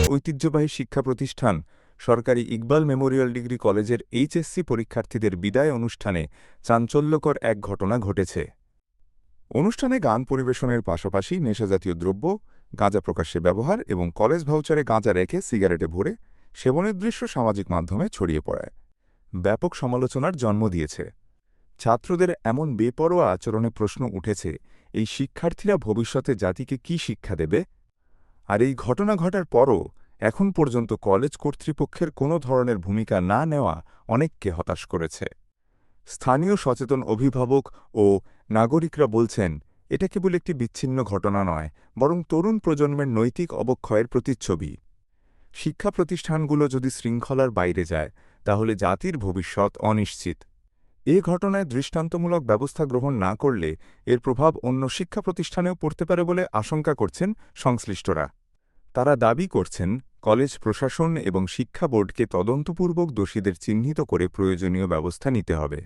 ঐতিহ্যবাহী শিক্ষা প্রতিষ্ঠান সরকারি ইকবাল মেমোরিয়াল ডিগ্রি কলেজের এইচএসসি পরীক্ষার্থীদের বিদায় অনুষ্ঠানে চাঞ্চল্যকর এক ঘটনা ঘটেছে। অনুষ্ঠানে গান পরিবেশনের পাশাপাশি নেশাজাতীয় দ্রব্য, গাঁজা প্রকাশ্যে ব্যবহার এবং কলেজ ভাউচারে গাঁজা রেখে সিগারেটে ভরে সেবনের দৃশ্য সামাজিক মাধ্যমে ছড়িয়ে পড়ায় ব্যাপক সমালোচনার জন্ম দিয়েছে। ছাত্রদের এমন বেপরোয়া আচরণে প্রশ্ন উঠেছে, এই শিক্ষার্থীরা ভবিষ্যতে জাতিকে কি শিক্ষা দেবে? আর এই ঘটনা ঘটার পরও এখন পর্যন্ত কলেজ কর্তৃপক্ষের কোনো ধরনের ভূমিকা না নেওয়া অনেককে হতাশ করেছে। স্থানীয় সচেতন অভিভাবক ও নাগরিকরা বলছেন, এটা কেবল একটি বিচ্ছিন্ন ঘটনা নয়, বরং তরুণ প্রজন্মের নৈতিক অবক্ষয়ের প্রতিচ্ছবি। শিক্ষা প্রতিষ্ঠানগুলো যদি শৃঙ্খলার বাইরে যায়, তাহলে জাতির ভবিষ্যৎ অনিশ্চিত। এ ঘটনায় দৃষ্টান্তমূলক ব্যবস্থা গ্রহণ না করলে এর প্রভাব অন্য শিক্ষা প্রতিষ্ঠানেও পড়তে পারে বলে আশঙ্কা করছেন সংশ্লিষ্টরা। তারা দাবি করছেন, কলেজ প্রশাসন এবং শিক্ষা বোর্ডকে তদন্তপূর্বক দোষীদের চিহ্নিত করে প্রয়োজনীয় ব্যবস্থা নিতে হবে।